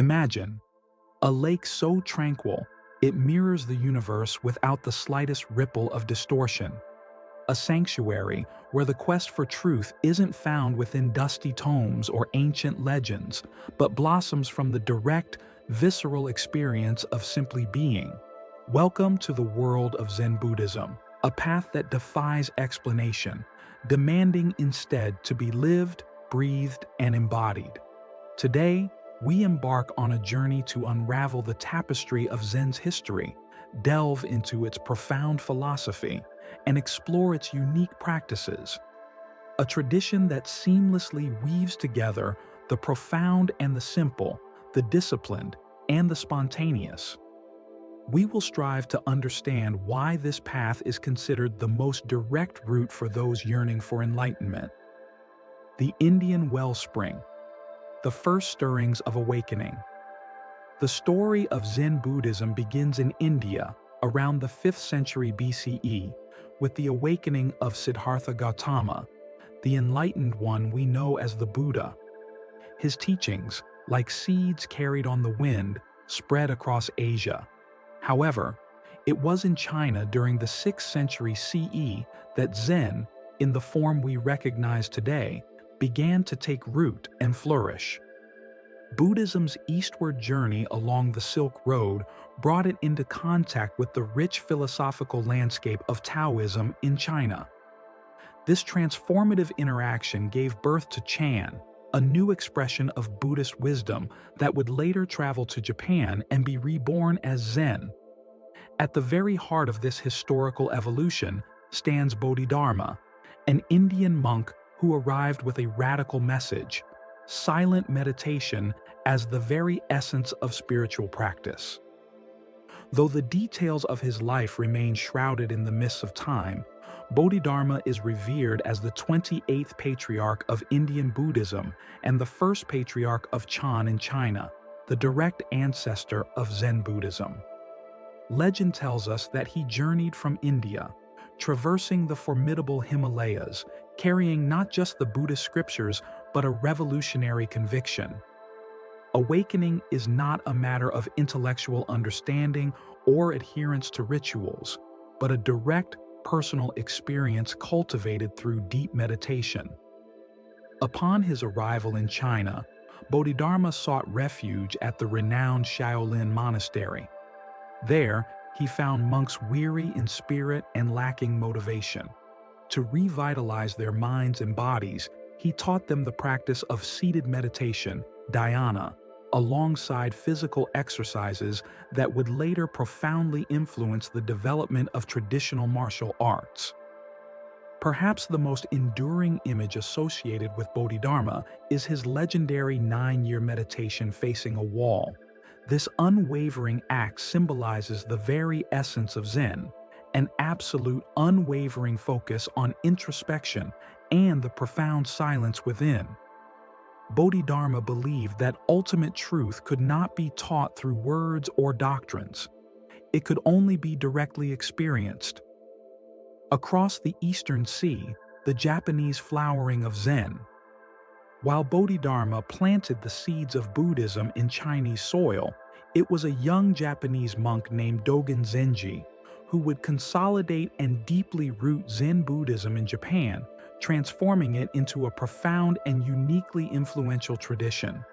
Imagine a lake so tranquil it mirrors the universe without the slightest ripple of distortion. A sanctuary where the quest for truth isn't found within dusty tomes or ancient legends, but blossoms from the direct, visceral experience of simply being. Welcome to the world of Zen Buddhism, a path that defies explanation, demanding instead to be lived, breathed, and embodied. Today, we embark on a journey to unravel the tapestry of Zen's history, delve into its profound philosophy, and explore its unique practices. A tradition that seamlessly weaves together the profound and the simple, the disciplined and the spontaneous. We will strive to understand why this path is considered the most direct route for those yearning for enlightenment. The Indian Wellspring, the first stirrings of awakening. The story of Zen Buddhism begins in India around the 5th century BCE with the awakening of Siddhartha Gautama, the enlightened one we know as the Buddha. His teachings, like seeds carried on the wind, spread across Asia. However, it was in China during the 6th century CE that Zen, in the form we recognize today, began to take root and flourish. Buddhism's eastward journey along the Silk Road brought it into contact with the rich philosophical landscape of Taoism in China. This transformative interaction gave birth to Chan, a new expression of Buddhist wisdom that would later travel to Japan and be reborn as Zen. At the very heart of this historical evolution stands Bodhidharma, an Indian monk who arrived with a radical message: silent meditation as the very essence of spiritual practice. Though the details of his life remain shrouded in the mists of time, Bodhidharma is revered as the 28th patriarch of Indian Buddhism and the first patriarch of Chan in China, the direct ancestor of Zen Buddhism. Legend tells us that he journeyed from India, traversing the formidable Himalayas, carrying not just the Buddhist scriptures but a revolutionary conviction. Awakening is not a matter of intellectual understanding or adherence to rituals, but a direct, personal experience cultivated through deep meditation. Upon his arrival in China, Bodhidharma sought refuge at the renowned Shaolin Monastery. There, he found monks weary in spirit and lacking motivation. To revitalize their minds and bodies, he taught them the practice of seated meditation, dhyana, alongside physical exercises that would later profoundly influence the development of traditional martial arts. Perhaps the most enduring image associated with Bodhidharma is his legendary 9-year meditation facing a wall. This unwavering act symbolizes the very essence of Zen, an absolute unwavering focus on introspection and the profound silence within. Bodhidharma believed that ultimate truth could not be taught through words or doctrines. It could only be directly experienced. Across the Eastern Sea, the Japanese flowering of Zen. While Bodhidharma planted the seeds of Buddhism in Chinese soil, it was a young Japanese monk named Dogen Zenji who would consolidate and deeply root Zen Buddhism in Japan, transforming it into a profound and uniquely influential tradition.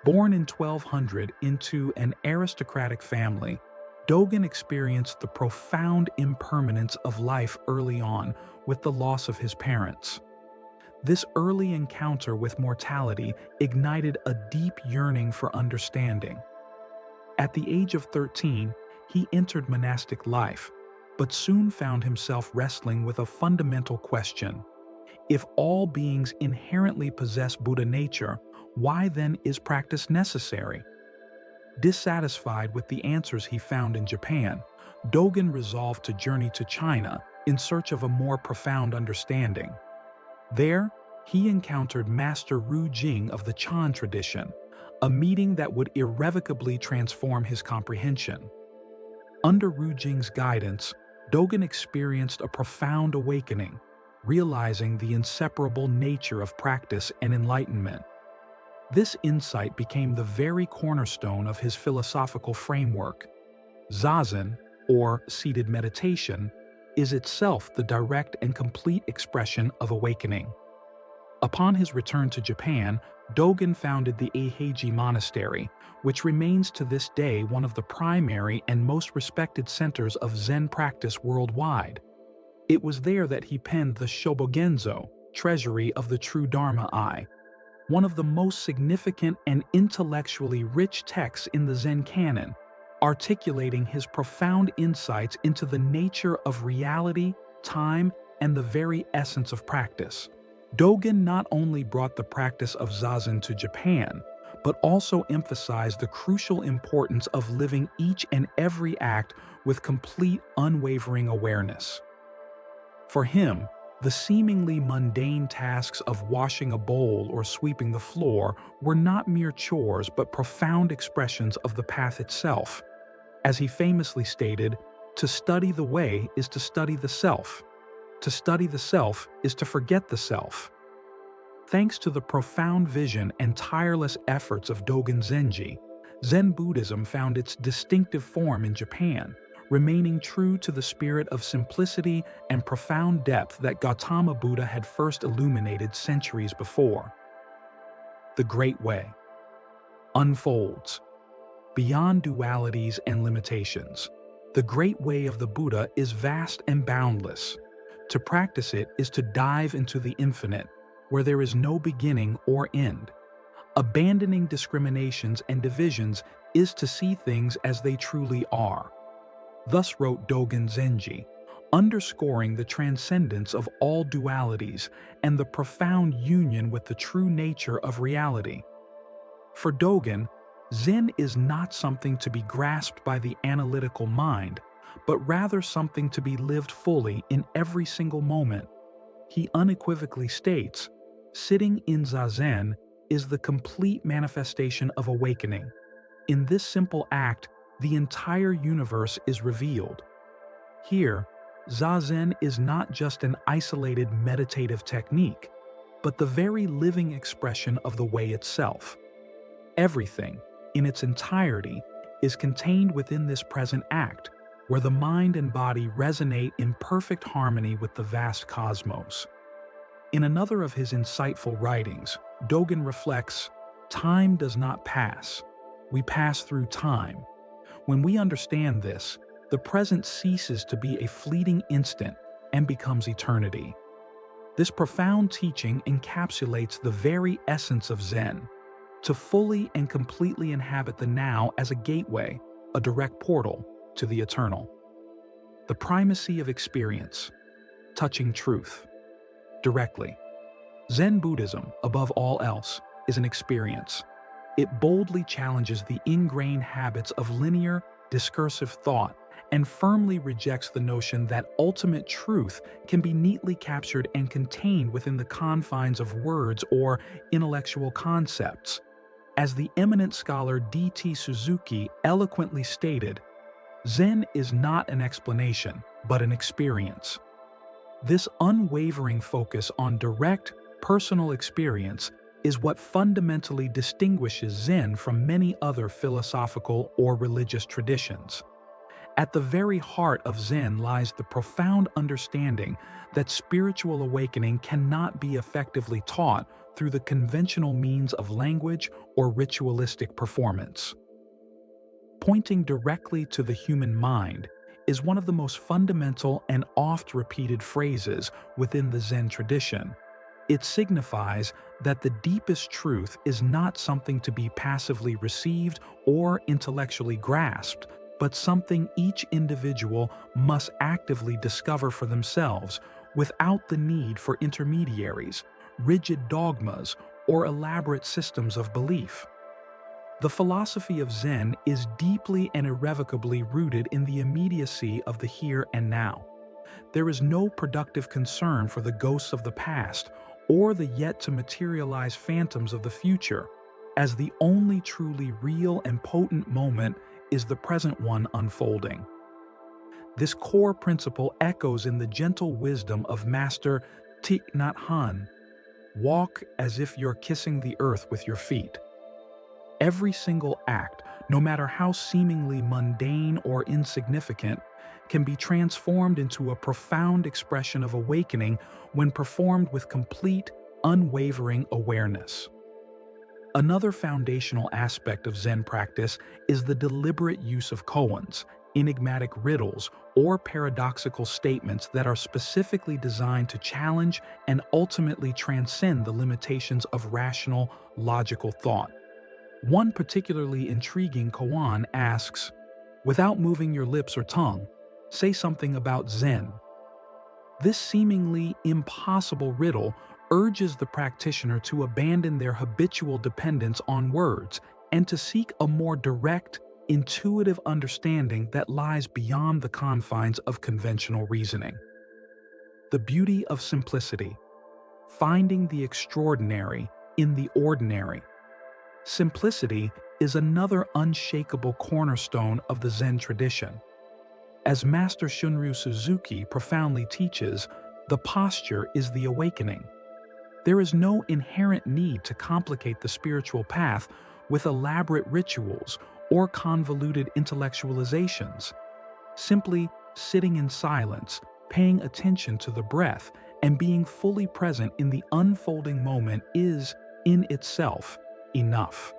Born in 1200 into an aristocratic family, Dogen experienced the profound impermanence of life early on with the loss of his parents. This early encounter with mortality ignited a deep yearning for understanding. At the age of 13, he entered monastic life, but soon found himself wrestling with a fundamental question. If all beings inherently possess Buddha nature, why then is practice necessary? Dissatisfied with the answers he found in Japan, Dogen resolved to journey to China in search of a more profound understanding. There, he encountered Master Ru Jing of the Chan tradition, a meeting that would irrevocably transform his comprehension. Under Ru Jing's guidance, Dogen experienced a profound awakening, realizing the inseparable nature of practice and enlightenment. This insight became the very cornerstone of his philosophical framework. Zazen, or seated meditation, is itself the direct and complete expression of awakening. Upon his return to Japan, Dogen founded the Eiheiji Monastery, which remains to this day one of the primary and most respected centers of Zen practice worldwide. It was there that he penned the Shobogenzo, Treasury of the True Dharma Eye, one of the most significant and intellectually rich texts in the Zen canon, articulating his profound insights into the nature of reality, time, and the very essence of practice. Dogen not only brought the practice of Zazen to Japan, but also emphasized the crucial importance of living each and every act with complete, unwavering awareness. For him, the seemingly mundane tasks of washing a bowl or sweeping the floor were not mere chores but profound expressions of the path itself. As he famously stated, "To study the way is to study the self. To study the self is to forget the self." Thanks to the profound vision and tireless efforts of Dogen Zenji, Zen Buddhism found its distinctive form in Japan, remaining true to the spirit of simplicity and profound depth that Gautama Buddha had first illuminated centuries before. The Great Way unfolds. Beyond dualities and limitations, the Great Way of the Buddha is vast and boundless. To practice it is to dive into the infinite, where there is no beginning or end. Abandoning discriminations and divisions is to see things as they truly are. Thus wrote Dogen Zenji, underscoring the transcendence of all dualities and the profound union with the true nature of reality. For Dogen, Zen is not something to be grasped by the analytical mind, but rather something to be lived fully in every single moment. He unequivocally states, "Sitting in Zazen is the complete manifestation of awakening. In this simple act, the entire universe is revealed." Here, Zazen is not just an isolated meditative technique, but the very living expression of the way itself. Everything, in its entirety, is contained within this present act, where the mind and body resonate in perfect harmony with the vast cosmos. In another of his insightful writings, Dogen reflects, "Time does not pass. We pass through time. When we understand this, the present ceases to be a fleeting instant and becomes eternity." This profound teaching encapsulates the very essence of Zen, to fully and completely inhabit the now as a gateway, a direct portal to the eternal. The primacy of experience, touching truth directly. Zen Buddhism, above all else, is an experience. It boldly challenges the ingrained habits of linear, discursive thought and firmly rejects the notion that ultimate truth can be neatly captured and contained within the confines of words or intellectual concepts. As the eminent scholar D.T. Suzuki eloquently stated, "Zen is not an explanation, but an experience." This unwavering focus on direct, personal experience is what fundamentally distinguishes Zen from many other philosophical or religious traditions. At the very heart of Zen lies the profound understanding that spiritual awakening cannot be effectively taught through the conventional means of language or ritualistic performance. Pointing directly to the human mind is one of the most fundamental and oft-repeated phrases within the Zen tradition. It signifies that the deepest truth is not something to be passively received or intellectually grasped, but something each individual must actively discover for themselves without the need for intermediaries, rigid dogmas, or elaborate systems of belief. The philosophy of Zen is deeply and irrevocably rooted in the immediacy of the here and now. There is no productive concern for the ghosts of the past or the yet-to-materialize phantoms of the future, as the only truly real and potent moment is the present one unfolding. This core principle echoes in the gentle wisdom of Master Thich Nhat Hanh. Walk as if you're kissing the earth with your feet. Every single act, no matter how seemingly mundane or insignificant, can be transformed into a profound expression of awakening when performed with complete, unwavering awareness. Another foundational aspect of Zen practice is the deliberate use of koans, enigmatic riddles, or paradoxical statements that are specifically designed to challenge and ultimately transcend the limitations of rational, logical thought. One particularly intriguing koan asks, "Without moving your lips or tongue, say something about Zen." This seemingly impossible riddle urges the practitioner to abandon their habitual dependence on words and to seek a more direct, intuitive understanding that lies beyond the confines of conventional reasoning. The beauty of simplicity, finding the extraordinary in the ordinary. Simplicity is another unshakable cornerstone of the Zen tradition. As Master Shunryu Suzuki profoundly teaches, the posture is the awakening. There is no inherent need to complicate the spiritual path with elaborate rituals or convoluted intellectualizations. Simply sitting in silence, paying attention to the breath, and being fully present in the unfolding moment is, in itself, enough.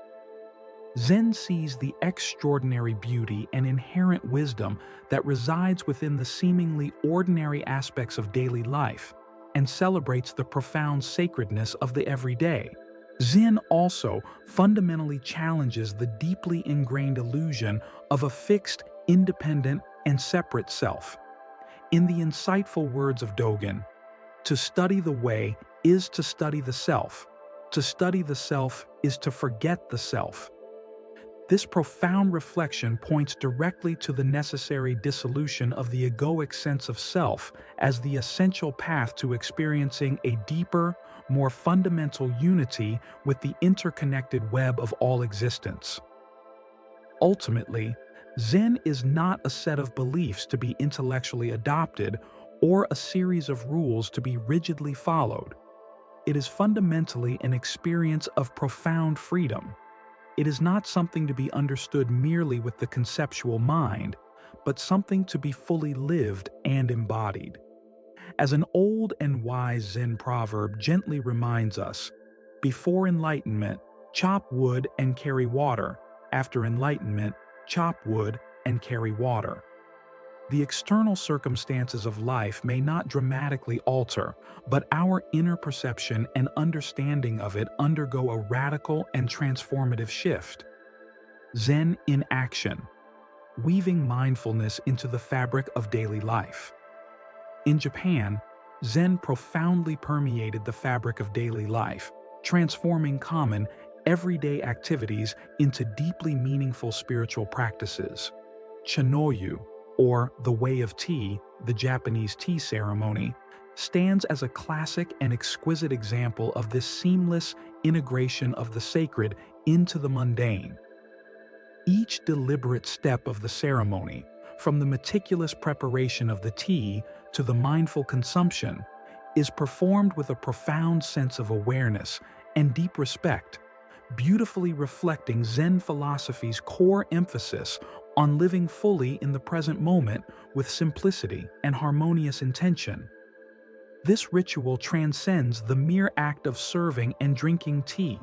Zen sees the extraordinary beauty and inherent wisdom that resides within the seemingly ordinary aspects of daily life and celebrates the profound sacredness of the everyday. Zen also fundamentally challenges the deeply ingrained illusion of a fixed, independent, and separate self. In the insightful words of Dogen, "To study the way is to study the self. To study the self is to forget the self." This profound reflection points directly to the necessary dissolution of the egoic sense of self as the essential path to experiencing a deeper, more fundamental unity with the interconnected web of all existence. Ultimately, Zen is not a set of beliefs to be intellectually adopted or a series of rules to be rigidly followed. It is fundamentally an experience of profound freedom. It is not something to be understood merely with the conceptual mind, but something to be fully lived and embodied. As an old and wise Zen proverb gently reminds us, before enlightenment, chop wood and carry water. After enlightenment, chop wood and carry water. The external circumstances of life may not dramatically alter, but our inner perception and understanding of it undergo a radical and transformative shift. Zen in action, weaving mindfulness into the fabric of daily life. In Japan, Zen profoundly permeated the fabric of daily life, transforming common, everyday activities into deeply meaningful spiritual practices. Chanoyu, or the Way of Tea, the Japanese tea ceremony, stands as a classic and exquisite example of this seamless integration of the sacred into the mundane. Each deliberate step of the ceremony, from the meticulous preparation of the tea to the mindful consumption, is performed with a profound sense of awareness and deep respect, beautifully reflecting Zen philosophy's core emphasis on living fully in the present moment with simplicity and harmonious intention. This ritual transcends the mere act of serving and drinking tea.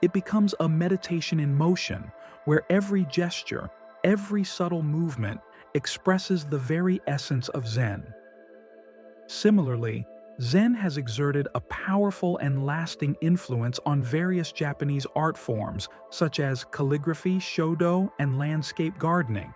It becomes a meditation in motion, where every gesture, every subtle movement expresses the very essence of Zen. Similarly, Zen has exerted a powerful and lasting influence on various Japanese art forms, such as calligraphy, shodo, and landscape gardening.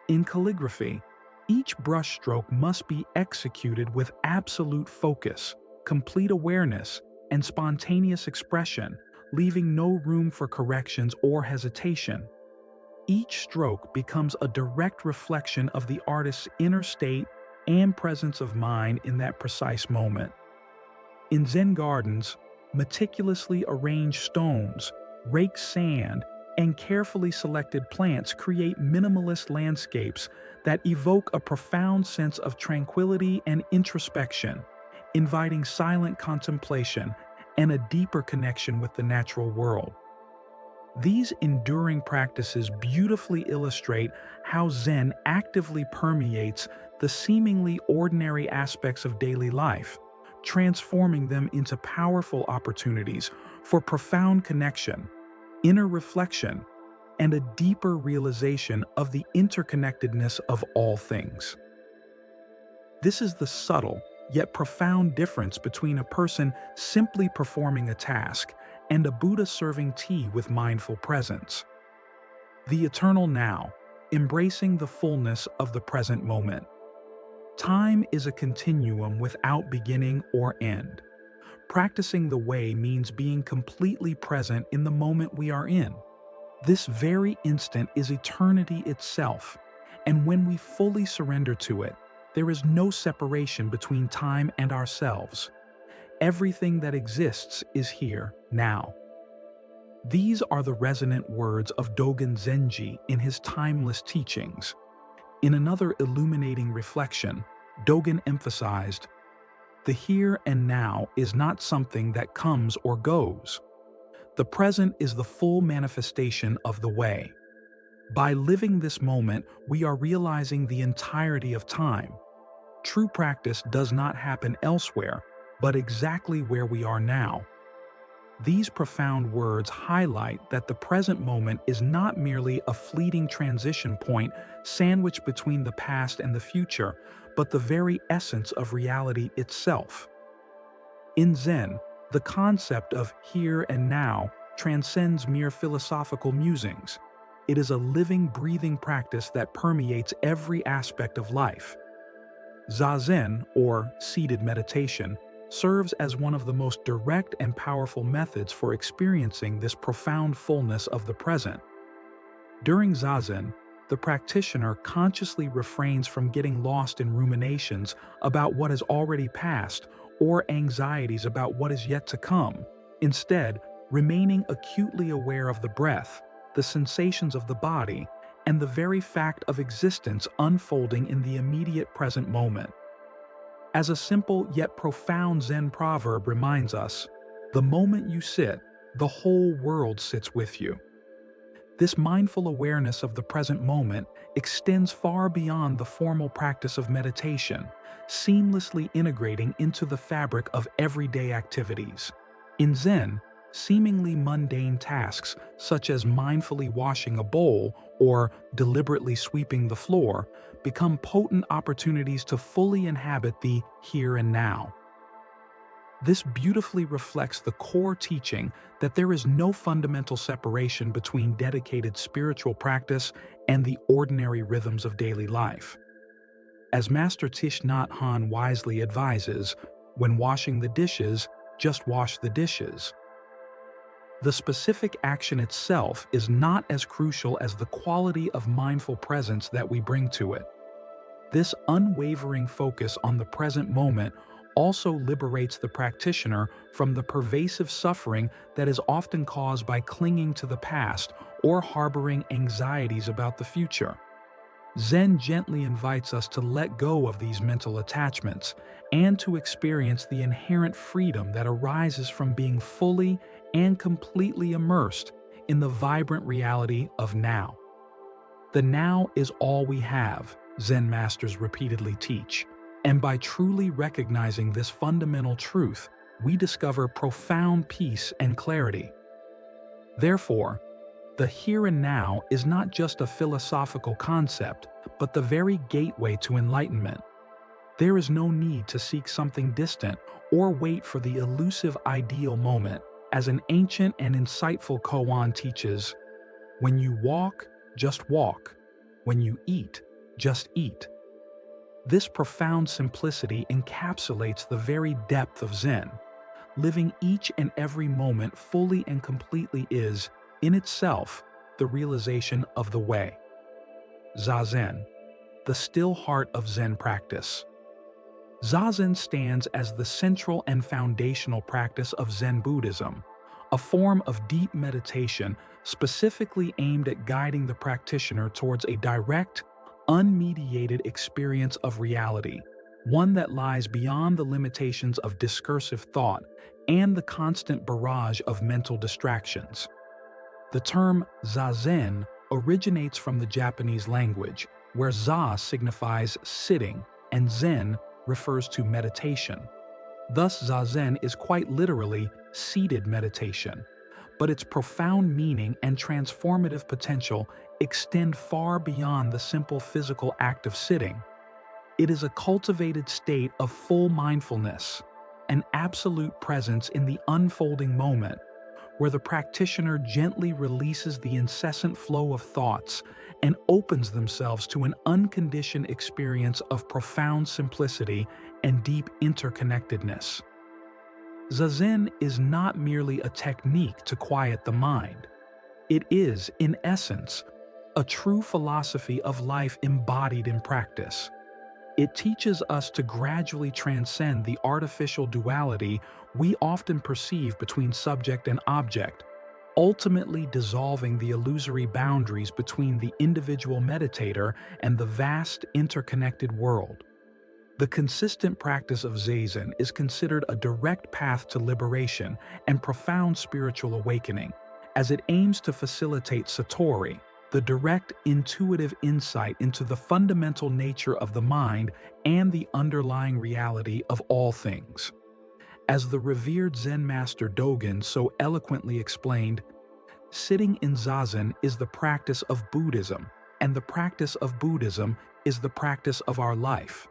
In calligraphy, each brushstroke must be executed with absolute focus, complete awareness, and spontaneous expression, leaving no room for corrections or hesitation. Each stroke becomes a direct reflection of the artist's inner state and presence of mind in that precise moment. In Zen gardens, meticulously arranged stones, raked sand, and carefully selected plants create minimalist landscapes that evoke a profound sense of tranquility and introspection, inviting silent contemplation and a deeper connection with the natural world. These enduring practices beautifully illustrate how Zen actively permeates the seemingly ordinary aspects of daily life, transforming them into powerful opportunities for profound connection, inner reflection, and a deeper realization of the interconnectedness of all things. This is the subtle, yet profound difference between a person simply performing a task and a Buddha serving tea with mindful presence. The eternal now, embracing the fullness of the present moment. Time is a continuum without beginning or end. Practicing the way means being completely present in the moment we are in. This very instant is eternity itself, and when we fully surrender to it, there is no separation between time and ourselves. Everything that exists is here, now. These are the resonant words of Dogen Zenji in his timeless teachings. In another illuminating reflection, Dogen emphasized, "The here and now is not something that comes or goes. The present is the full manifestation of the way. By living this moment, we are realizing the entirety of time. True practice does not happen elsewhere, but exactly where we are now." These profound words highlight that the present moment is not merely a fleeting transition point sandwiched between the past and the future, but the very essence of reality itself. In Zen, the concept of here and now transcends mere philosophical musings. It is a living, breathing practice that permeates every aspect of life. Zazen, or seated meditation, serves as one of the most direct and powerful methods for experiencing this profound fullness of the present. During Zazen, the practitioner consciously refrains from getting lost in ruminations about what has already passed or anxieties about what is yet to come, instead, remaining acutely aware of the breath, the sensations of the body, and the very fact of existence unfolding in the immediate present moment. As a simple yet profound Zen proverb reminds us, the moment you sit, the whole world sits with you. This mindful awareness of the present moment extends far beyond the formal practice of meditation, seamlessly integrating into the fabric of everyday activities. In Zen, seemingly mundane tasks such as mindfully washing a bowl or deliberately sweeping the floor become potent opportunities to fully inhabit the here and now. This beautifully reflects the core teaching that there is no fundamental separation between dedicated spiritual practice and the ordinary rhythms of daily life. As Master Thich Nhat Hanh wisely advises, when washing the dishes, just wash the dishes. The specific action itself is not as crucial as the quality of mindful presence that we bring to it. This unwavering focus on the present moment also liberates the practitioner from the pervasive suffering that is often caused by clinging to the past or harboring anxieties about the future. Zen gently invites us to let go of these mental attachments and to experience the inherent freedom that arises from being fully and completely immersed in the vibrant reality of now. The now is all we have, Zen masters repeatedly teach, and by truly recognizing this fundamental truth, we discover profound peace and clarity. Therefore, the here and now is not just a philosophical concept, but the very gateway to enlightenment. There is no need to seek something distant or wait for the elusive ideal moment. As an ancient and insightful koan teaches, when you walk, just walk. When you eat, just eat. This profound simplicity encapsulates the very depth of Zen. Living each and every moment fully and completely is, in itself, the realization of the way. Zazen, the still heart of Zen practice. Zazen stands as the central and foundational practice of Zen Buddhism, a form of deep meditation specifically aimed at guiding the practitioner towards a direct, unmediated experience of reality, one that lies beyond the limitations of discursive thought and the constant barrage of mental distractions. The term zazen originates from the Japanese language, where za signifies sitting and zen refers to meditation. Thus, zazen is quite literally seated meditation, but its profound meaning and transformative potential extend far beyond the simple physical act of sitting. It is a cultivated state of full mindfulness, an absolute presence in the unfolding moment, where the practitioner gently releases the incessant flow of thoughts and opens themselves to an unconditioned experience of profound simplicity and deep interconnectedness. Zazen is not merely a technique to quiet the mind. It is, in essence, a true philosophy of life embodied in practice. It teaches us to gradually transcend the artificial duality we often perceive between subject and object, ultimately dissolving the illusory boundaries between the individual meditator and the vast interconnected world. The consistent practice of Zazen is considered a direct path to liberation and profound spiritual awakening, as it aims to facilitate Satori, the direct intuitive insight into the fundamental nature of the mind and the underlying reality of all things. As the revered Zen master Dogen so eloquently explained, sitting in Zazen is the practice of Buddhism, and the practice of Buddhism is the practice of our life.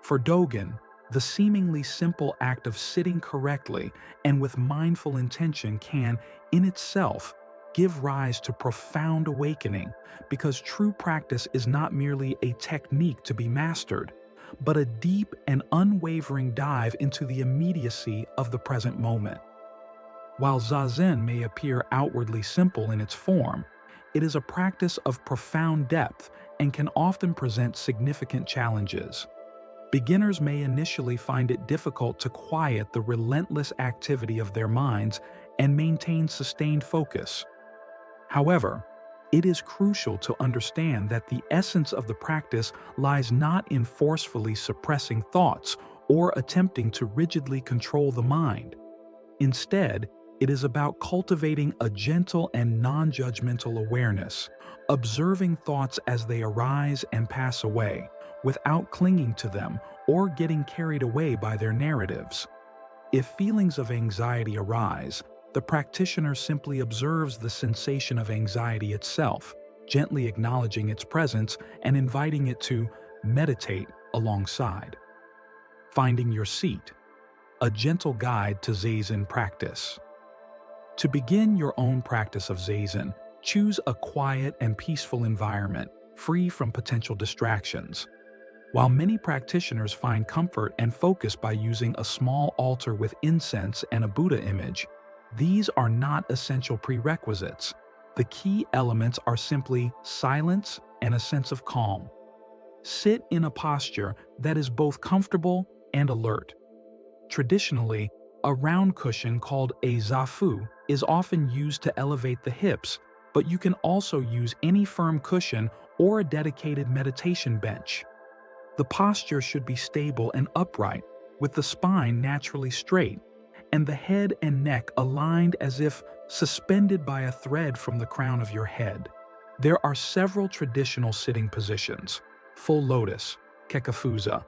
For Dogen, the seemingly simple act of sitting correctly and with mindful intention can, in itself, give rise to profound awakening, because true practice is not merely a technique to be mastered, but a deep and unwavering dive into the immediacy of the present moment. While Zazen may appear outwardly simple in its form, it is a practice of profound depth and can often present significant challenges. Beginners may initially find it difficult to quiet the relentless activity of their minds and maintain sustained focus. However, it is crucial to understand that the essence of the practice lies not in forcefully suppressing thoughts or attempting to rigidly control the mind. Instead, it is about cultivating a gentle and non-judgmental awareness, observing thoughts as they arise and pass away, without clinging to them or getting carried away by their narratives. If feelings of anxiety arise, the practitioner simply observes the sensation of anxiety itself, gently acknowledging its presence and inviting it to meditate alongside. Finding your seat, a gentle guide to Zazen practice. To begin your own practice of Zazen, choose a quiet and peaceful environment, free from potential distractions. While many practitioners find comfort and focus by using a small altar with incense and a Buddha image, these are not essential prerequisites. The key elements are simply silence and a sense of calm. Sit in a posture that is both comfortable and alert. Traditionally, a round cushion called a zafu is often used to elevate the hips, but you can also use any firm cushion or a dedicated meditation bench. The posture should be stable and upright, with the spine naturally straight, and the head and neck aligned as if suspended by a thread from the crown of your head. There are several traditional sitting positions: full lotus, kekafusa.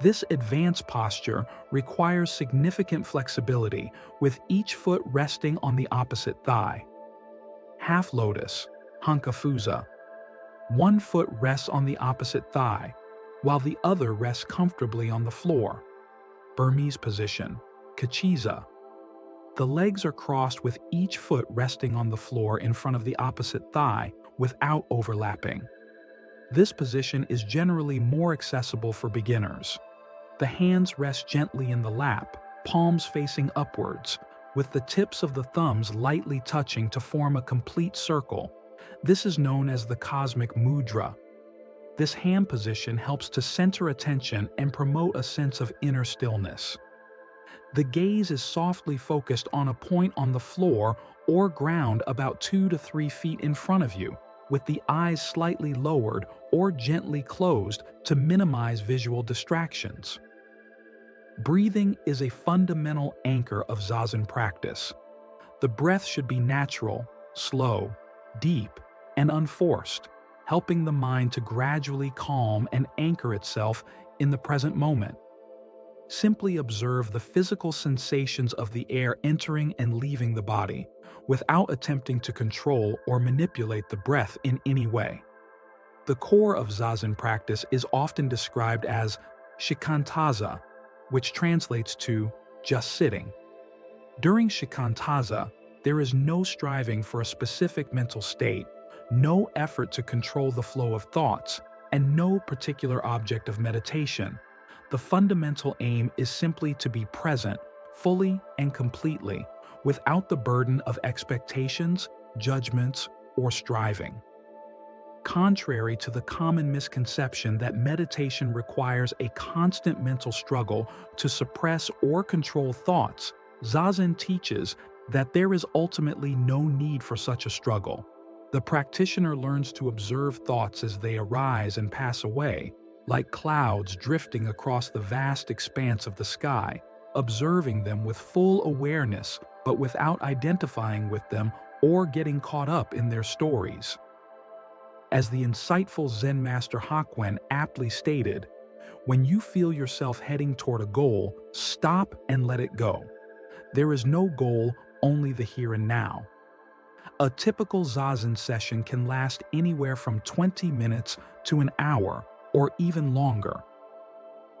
This advanced posture requires significant flexibility, with each foot resting on the opposite thigh. Half lotus, hankafusa. One foot rests on the opposite thigh, while the other rests comfortably on the floor. Burmese position, kachiza. The legs are crossed with each foot resting on the floor in front of the opposite thigh without overlapping. This position is generally more accessible for beginners. The hands rest gently in the lap, palms facing upwards, with the tips of the thumbs lightly touching to form a complete circle. This is known as the cosmic mudra. This hand position helps to center attention and promote a sense of inner stillness. The gaze is softly focused on a point on the floor or ground about 2 to 3 feet in front of you, with the eyes slightly lowered or gently closed to minimize visual distractions. Breathing is a fundamental anchor of Zazen practice. The breath should be natural, slow, deep, and unforced, helping the mind to gradually calm and anchor itself in the present moment. Simply observe the physical sensations of the air entering and leaving the body, without attempting to control or manipulate the breath in any way. The core of Zazen practice is often described as shikantaza, which translates to just sitting. During shikantaza, there is no striving for a specific mental state, no effort to control the flow of thoughts, and no particular object of meditation. The fundamental aim is simply to be present, fully and completely, without the burden of expectations, judgments, or striving. Contrary to the common misconception that meditation requires a constant mental struggle to suppress or control thoughts, Zazen teaches that there is ultimately no need for such a struggle. The practitioner learns to observe thoughts as they arise and pass away, like clouds drifting across the vast expanse of the sky, observing them with full awareness but without identifying with them or getting caught up in their stories. As the insightful Zen master Hakuin aptly stated, when you feel yourself heading toward a goal, stop and let it go. There is no goal, only the here and now. A typical Zazen session can last anywhere from 20 minutes to an hour or even longer.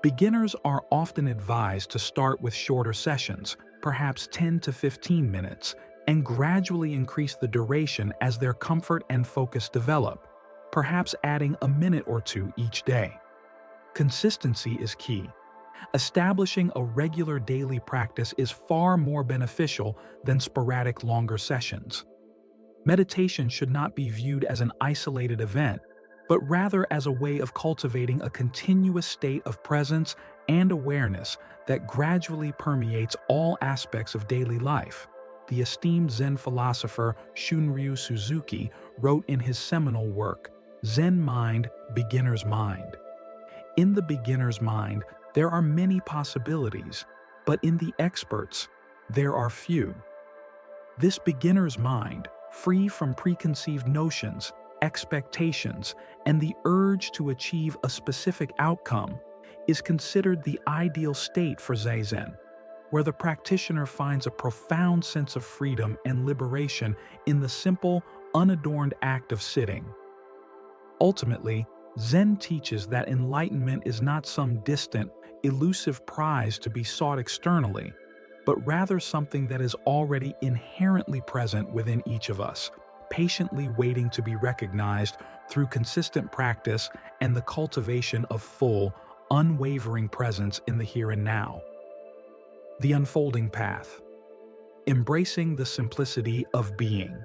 Beginners are often advised to start with shorter sessions, perhaps 10 to 15 minutes, and gradually increase the duration as their comfort and focus develop, perhaps adding a minute or two each day. Consistency is key. Establishing a regular daily practice is far more beneficial than sporadic longer sessions. Meditation should not be viewed as an isolated event, but rather as a way of cultivating a continuous state of presence and awareness that gradually permeates all aspects of daily life. The esteemed Zen philosopher Shunryu Suzuki wrote in his seminal work, Zen Mind, Beginner's Mind. In the beginner's mind, there are many possibilities, but in the expert's, there are few. This beginner's mind, free from preconceived notions, expectations, and the urge to achieve a specific outcome, is considered the ideal state for Zazen, where the practitioner finds a profound sense of freedom and liberation in the simple, unadorned act of sitting. Ultimately, Zen teaches that enlightenment is not some distant, elusive prize to be sought externally, but rather something that is already inherently present within each of us, patiently waiting to be recognized through consistent practice and the cultivation of full, unwavering presence in the here and now. The unfolding path. Embracing the simplicity of being.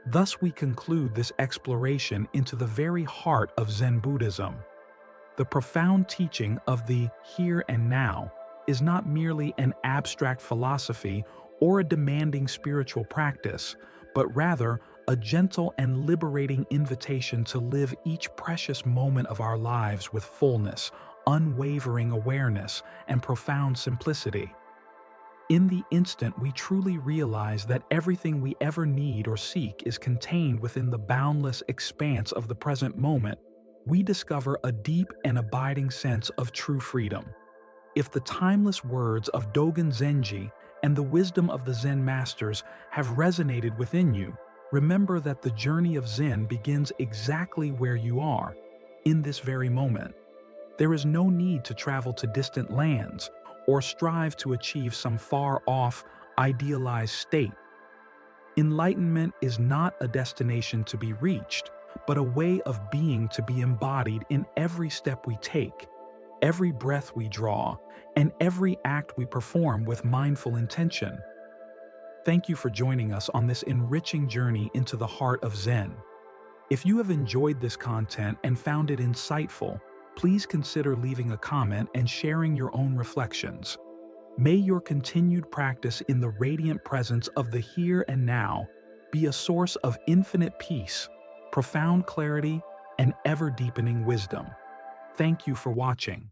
Thus we conclude this exploration into the very heart of Zen Buddhism. The profound teaching of the here and now is not merely an abstract philosophy or a demanding spiritual practice, but rather a gentle and liberating invitation to live each precious moment of our lives with fullness, unwavering awareness, and profound simplicity. In the instant we truly realize that everything we ever need or seek is contained within the boundless expanse of the present moment, we discover a deep and abiding sense of true freedom. If the timeless words of Dogen Zenji and the wisdom of the Zen masters have resonated within you, remember that the journey of Zen begins exactly where you are, in this very moment. There is no need to travel to distant lands or strive to achieve some far-off, idealized state. Enlightenment is not a destination to be reached, but a way of being to be embodied in every step we take, every breath we draw, and every act we perform with mindful intention. Thank you for joining us on this enriching journey into the heart of Zen. If you have enjoyed this content and found it insightful, please consider leaving a comment and sharing your own reflections. May your continued practice in the radiant presence of the here and now be a source of infinite peace, profound clarity, and ever-deepening wisdom. Thank you for watching.